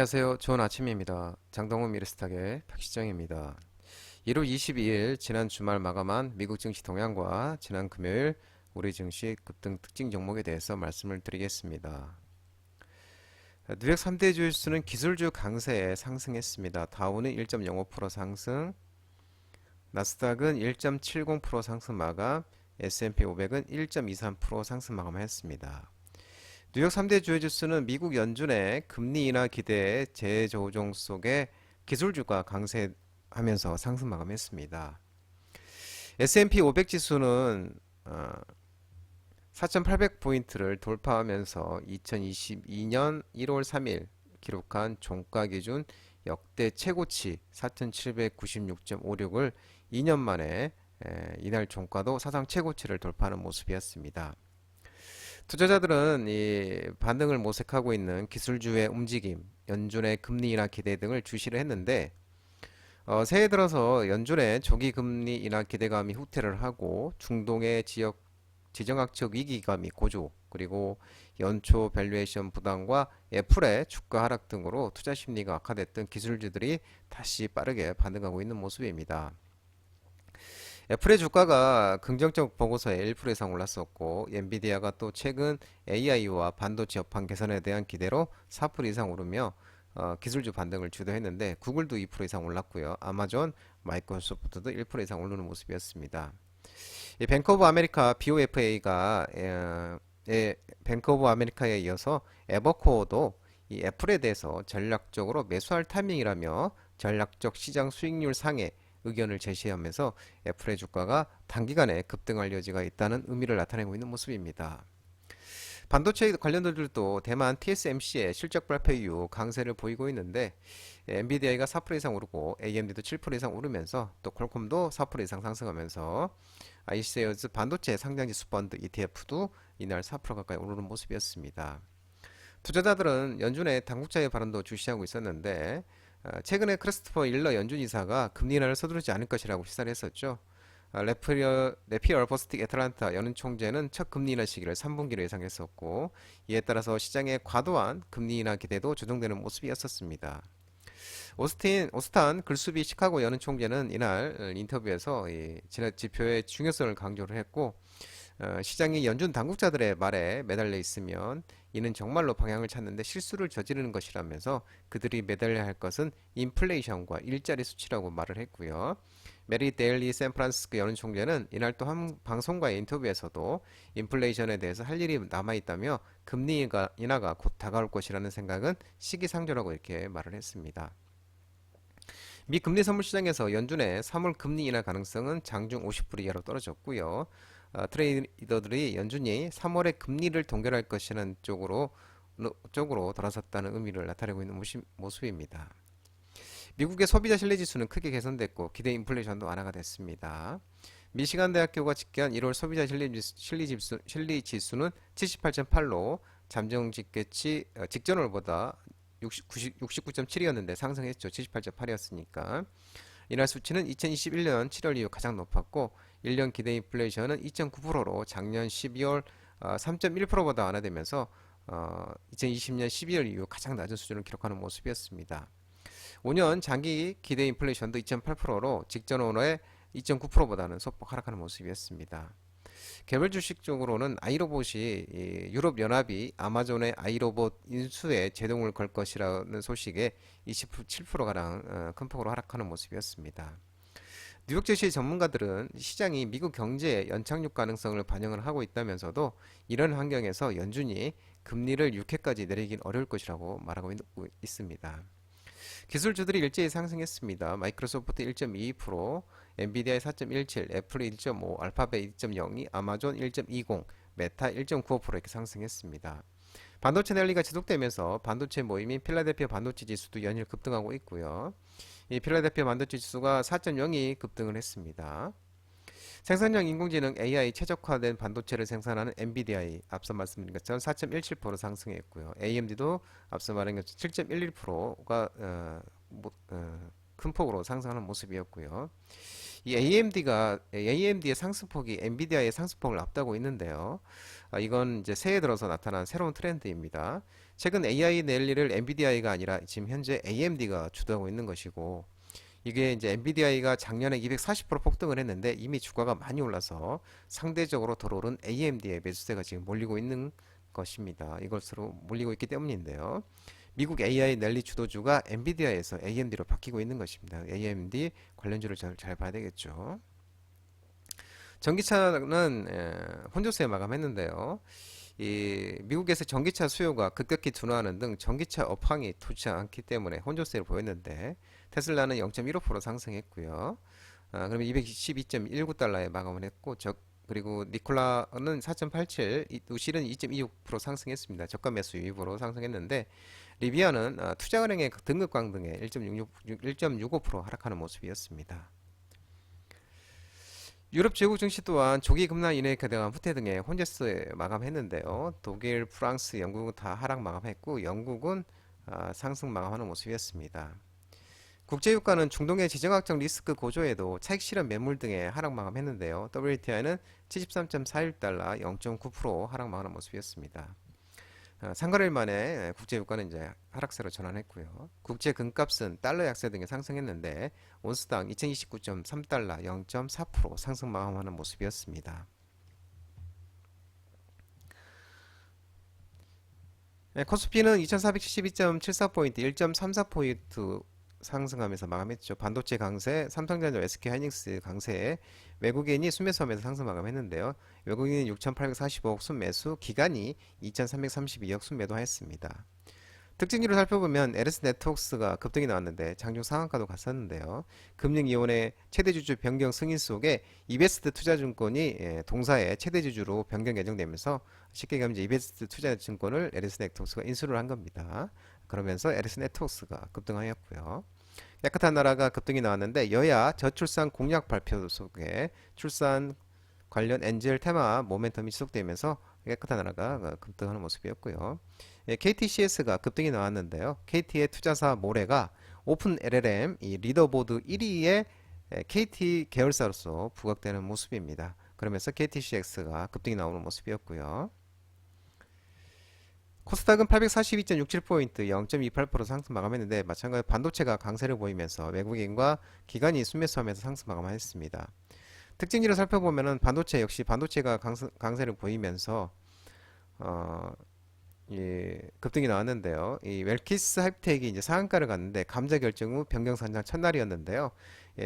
안녕하세요. 좋은 아침입니다. 장동훈 미래스탁의 박시정입니다. 1월 22일 지난 주말 마감한 미국 증시 동향과 지난 금요일 우리 증시 급등 특징 종목에 대해서 말씀을 드리겠습니다. 뉴욕 3대 주지수는 기술주 강세에 상승했습니다. 다우는 1.05% 상승, 나스닥은 1.70% 상승 마감, S&P 500은 1.23% 상승 마감했습니다. 뉴욕 3대 주요 지수는 미국 연준의 금리 인하 기대의 재조정 속에 기술주가 강세하면서 상승 마감했습니다. S&P 500 지수는 4,800포인트를 돌파하면서 2022년 1월 3일 기록한 종가 기준 역대 최고치 4,796.56을 2년 만에 이날 종가도 사상 최고치를 돌파하는 모습이었습니다. 투자자들은 이 반등을 모색하고 있는 기술주의 움직임, 연준의 금리 인하 기대 등을 주시를 했는데 새해 들어서 연준의 조기 금리 인하 기대감이 후퇴를 하고 중동의 지정학적 위기감이 고조, 그리고 연초 밸류에이션 부담과 애플의 주가 하락 등으로 투자 심리가 악화됐던 기술주들이 다시 빠르게 반등하고 있는 모습입니다. 애플의 주가가 긍정적 보고서에 1% 이상 올랐었고, 엔비디아가 또 최근 AI와 반도체 업황 개선에 대한 기대로 4% 이상 오르며 기술주 반등을 주도했는데, 구글도 2% 이상 올랐고요. 아마존, 마이크로소프트도 1% 이상 오르는 모습이었습니다. 이 뱅크 오브 아메리카 BOFA가 뱅크 오브 아메리카에 이어서 에버코어도 이 애플에 대해서 전략적으로 매수할 타이밍이라며 전략적 시장 수익률 상회 의견을 제시하면서 애플의 주가가 단기간에 급등할 여지가 있다는 의미를 나타내고 있는 모습입니다. 반도체 관련주들도 대만 TSMC의 실적 발표 이후 강세를 보이고 있는데 엔비디아가 4% 이상 오르고 AMD도 7% 이상 오르면서 또 퀄콤도 4% 이상 상승하면서 iShares 반도체 상장지수 펀드 ETF도 이날 4% 가까이 오르는 모습이었습니다. 투자자들은 연준의 당국자의 발언도 주시하고 있었는데 최근에 크리스토퍼 일러 연준 이사가 금리 인하를 서두르지 않을 것이라고 시사를 했었죠. 네피얼 버스틱 애틀란타 연은 총재는 첫 금리 인하 시기를 3분기로 예상했었고, 이에 따라서 시장의 과도한 금리 인하 기대도 조정되는 모습이었었습니다. 오스탄 글수비 시카고 연은 총재는 이날 인터뷰에서 지난 지표의 중요성을 강조를 했고, 시장이 연준 당국자들의 말에 매달려 있으면 이는 정말로 방향을 찾는데 실수를 저지르는 것이라면서 그들이 매달려야 할 것은 인플레이션과 일자리 수치라고 말을 했고요. 메리 데일리 샌프란시스코 연은 총재는 이날 또 한 방송과의 인터뷰에서도 인플레이션에 대해서 할 일이 남아있다며 금리 인하가 곧 다가올 것이라는 생각은 시기상조라고 이렇게 말을 했습니다. 미 금리 선물 시장에서 연준의 3월 금리 인하 가능성은 장중 50불 이하로 떨어졌고요. 트레이더들이 연준이 3월에 금리를 동결할 것이라는 쪽으로 돌아섰다는 의미를 나타내고 있는 모습입니다. 미국의 소비자 신뢰지수는 크게 개선됐고 기대 인플레이션도 완화가 됐습니다. 미시간 대학교가 집계한 1월 소비자 신뢰지수는 78.8로 잠정 집계치 직전월보다 69.7이었는데 상승했죠. 78.8이었으니까. 이날 수치는 2021년 7월 이후 가장 높았고 1년 기대 인플레이션은 2.9%로 작년 12월 3.1%보다 완화되면서 2020년 12월 이후 가장 낮은 수준을 기록하는 모습이었습니다. 5년 장기 기대 인플레이션도 2.8%로 직전 원화의 2.9%보다는 소폭 하락하는 모습이었습니다. 개별 주식 쪽으로는 아이로봇이 유럽연합이 아마존의 아이로봇 인수에 제동을 걸 것이라는 소식에 27%가량 큰 폭으로 하락하는 모습이었습니다. 뉴욕 증시 전문가들은 시장이 미국 경제의 연착륙 가능성을 반영을 하고 있다면서도 이런 환경에서 연준이 금리를 6회까지 내리긴 어려울 것이라고 말하고 있습니다. 기술주들이 일제히 상승했습니다. 마이크로소프트 1.22%, 엔비디아 4.17, 애플 1.5, 알파벳 2.02, 아마존 1.20, 메타 1.95% 이렇게 상승했습니다. 반도체 랠리가 지속되면서 반도체 모임인 필라델피아 반도체 지수도 연일 급등하고 있고요. 이 필라델피아 반도체 지수가 4.02 급등을 했습니다. 생산형 인공지능 AI 최적화된 반도체를 생산하는 엔비디아이 앞서 말씀드린 것처럼 4.17% 상승했고요. AMD도 앞서 말한 것처럼 7.11%가 큰 폭으로 상승하는 모습이었고요. 이 AMD의 상승폭이 엔비디아의 상승폭을 앞다고 있는데요. 이건 이제 새해 들어서 나타난 새로운 트렌드입니다. 최근 AI 랠리를 엔비디아가 아니라 지금 현재 AMD가 주도하고 있는 것이고, 이게 이제 엔비디아가 작년에 240% 폭등을 했는데 이미 주가가 많이 올라서 상대적으로 더 오른 AMD의 매수세가 지금 몰리고 있는 것입니다. 이것으로 몰리고 있기 때문인데요. 미국 AI 랠리 주도주가 엔비디아에서 AMD로 바뀌고 있는 것입니다. AMD 관련주를 잘 봐야 되겠죠. 전기차는 혼조세 마감했는데요. 이 미국에서 전기차 수요가 급격히 둔화하는 등 전기차 업황이 좋지 않기 때문에 혼조세를 보였는데 테슬라는 0.15% 상승했고요. 그러면 212.19달러에 마감을 했고 그리고 니콜라는 4.87, 우실은 2.26% 상승했습니다. 저가 매수 유입으로 상승했는데 리비아는 투자은행의 등급 강등에 1.65% 하락하는 모습이었습니다. 유럽 제국 증시 또한 조기 급락 인해 가능한 후퇴 등의 혼재세 마감했는데요. 독일, 프랑스, 영국은 다 하락 마감했고 영국은 상승 마감하는 모습이었습니다. 국제유가는 중동의 지정학적 리스크 고조에도 차익 실현 매물 등의 하락 마감했는데요. WTI는 73.41달러 0.9% 하락 마감하는 모습이었습니다. 상거래일 만에 국제유가는 이제 하락세로 전환했고요. 국제 금값은 달러 약세 등에 상승했는데 온스당 2029.3달러 0.4% 상승 마감하는 모습이었습니다. 코스피는 2472.74포인트 1.34포인트 상승하면서 마감했죠. 반도체 강세, 삼성전자, SK하이닉스 강세에 외국인이 순매수하면서 상승 마감했는데요. 외국인은 6,845억 순매수, 기관이 2,332억 순매도하였습니다. 특징으로 살펴보면 LS네트워크스가 급등이 나왔는데 장중 상한가도 갔었는데요. 금융위원회 최대주주 변경 승인 속에 이베스트 투자증권이 동사의 최대주주로 변경 예정되면서 쉽게 가면 이제 이베스트 투자증권을 LS네트워크스가 인수를 한 겁니다. 그러면서 LS네트워크스가 급등하였고요. 깨끗한 나라가 급등이 나왔는데 여야 저출산 공약 발표 속에 출산 관련 엔젤 테마 모멘텀이 지속되면서 깨끗한 나라가 급등하는 모습이었고요. KTCS가 급등이 나왔는데요. KT의 투자사 모레가 오픈 LLM 이 리더보드 1위의 KT 계열사로서 부각되는 모습입니다. 그러면서 KTCX가 급등이 나오는 모습이었고요. 코스닥은 842.67포인트 0.28% 상승 마감했는데 마찬가지로 반도체가 강세를 보이면서 외국인과 기관이 순매수하면서 상승 마감했습니다. 특징지를 살펴보면은 반도체 역시 반도체가 강세를 보이면서 급등이 나왔는데요. 이 웰키스 하이텍이 이제 상한가를 갔는데 감자 결정 후 변경 선장 첫날이었는데요.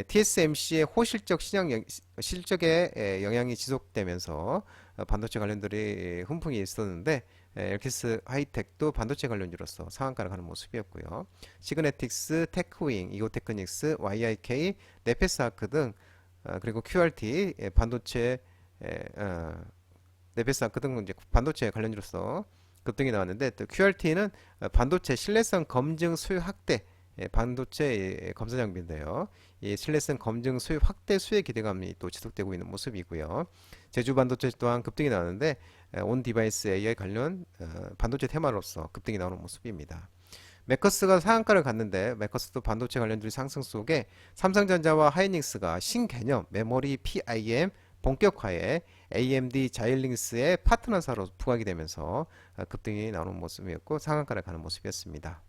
TSMC의 호실적 실적에 영향이 지속되면서 반도체 관련들이 훈풍이 있었는데 웰키스 하이텍도 반도체 관련주로서 상한가를 가는 모습이었고요. 시그네틱스, 테크윙, 이고테크닉스, YIK, 네페스아크 등 그리고 QRT 반도체 네페스아크 등 이제 반도체 관련주로서 급등이 나왔는데 또 QRT는 반도체 신뢰성 검증 수요 확대 반도체 검사 장비인데요. 이 신뢰성 검증 수요 확대 수혜 기대감이 또 지속되고 있는 모습이고요. 제주 반도체 또한 급등이 나왔는데 온 디바이스 AI 관련 반도체 테마로서 급등이 나오는 모습입니다. 매커스가 상한가를 갔는데 매커스도 반도체 관련주의 상승 속에 삼성전자와 하이닉스가 신개념 메모리 PIM 본격화에 AMD 자이링스의 파트너사로 부각이 되면서 급등이 나오는 모습이었고 상한가를 가는 모습이었습니다.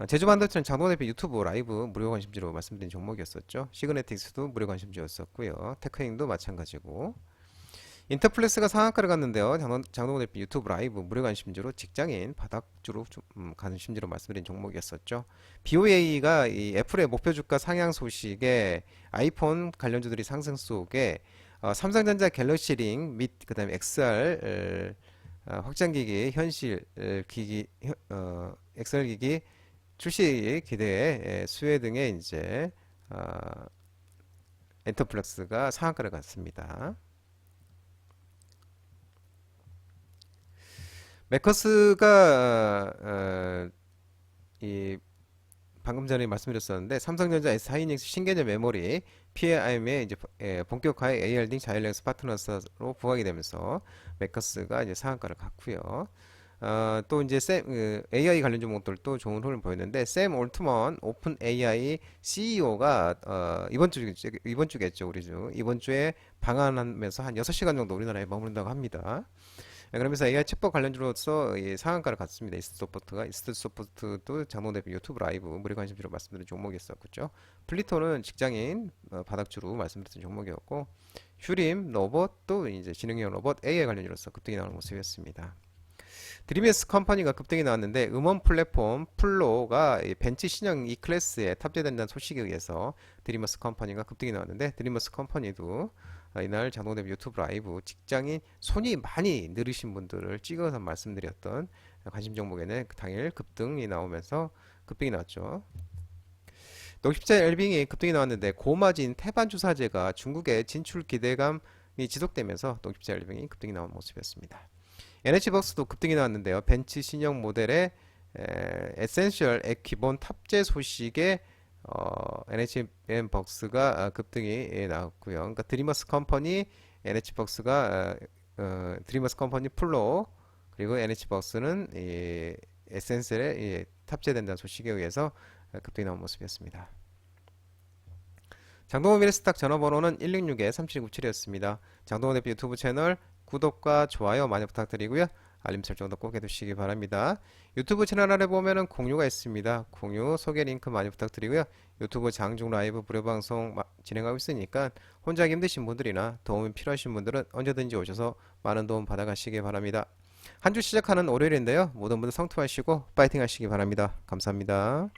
제주반도체는 장동건 대표 유튜브 라이브 무료 관심주로 말씀드린 종목이었었죠. 시그네틱스도 무료 관심주였었고요. 테크행도 마찬가지고 인터플렉스가 상한가를 갔는데요. 장동건 대표 유튜브 라이브 무료 관심주로 직장인 바닥주로 관심주로 말씀드린 종목이었었죠. BOA가 이 애플의 목표 주가 상향 소식에 아이폰 관련주들이 상승 속에 삼성전자 갤럭시링 및 그다음에 XR 확장기기 현실 기기 XR 기기 출시 기대에 수혜 등의 이제 엔터플렉스가 상한가를 갔습니다. 매커스가 이 방금 전에 말씀드렸었는데 삼성전자 SH이닉스 신개념 메모리 PIM의 이제 본격화의 ARD 자이렉스 파트너스로 부각이 되면서 매커스가 이제 상한가를 갔고요. 또 이제 AI 관련 종목들도 좋은 흐름을 보였는데 샘 올트먼 오픈 AI CEO가 이번 주겠죠, 우리 주 이번 주에 방한하면서 한 6시간 정도 우리나라에 머무른다고 합니다. 그러면서 AI 챗봇 관련주로서 이 상한가를 갔습니다. 이스트소프트도 장동 대표 유튜브 라이브 무료 관심주로 말씀드린 종목이었었죠. 플리토는 직장인 바닥주로 말씀드렸던 종목이었고, 슈림 로봇도 이제 지능형 로봇 AI 관련주로서 급등이 나오는 모습이었습니다. 드림에스 컴퍼니가 급등이 나왔는데 음원 플랫폼 플로가 벤츠 신형 E 클래스에 탑재된다는 소식에 의해서 드리머스 컴퍼니가 급등이 나왔는데, 드리머스 컴퍼니도 이날 장동대 유튜브 라이브 직장인 손이 많이 느리신 분들을 찍어서 말씀드렸던 관심 종목에는 당일 급등이 나오면서 급등이 나왔죠. 녹십자 엘빙이 급등이 나왔는데 고마진 태반 주사제가 중국의 진출 기대감이 지속되면서 녹십자 엘빙이 급등이 나온 모습이었습니다. NH벅스도 급등이 나왔는데요. 벤츠 신형 모델의 에센셜 액 기본 탑재 소식에 NH벅스가 급등이 나왔고요. 그러니까 드리머스 컴퍼니, NH벅스가 드리머스 컴퍼니 플로, 그리고 NH벅스는 에센셜에 탑재된다는 소식에 의해서 급등이 나온 모습이었습니다. 장동호 미래스탁 전화번호는 166-3797이었습니다. 장동호 대표 유튜브 채널 구독과 좋아요 많이 부탁드리고요. 알림 설정도 꼭 해두시기 바랍니다. 유튜브 채널 아래 보면은 공유가 있습니다. 공유 소개 링크 많이 부탁드리고요. 유튜브 장중 라이브 무료 방송 진행하고 있으니까 혼자 하기 힘드신 분들이나 도움이 필요하신 분들은 언제든지 오셔서 많은 도움 받아가시기 바랍니다. 한 주 시작하는 월요일인데요. 모든 분들 성투하시고 파이팅 하시기 바랍니다. 감사합니다.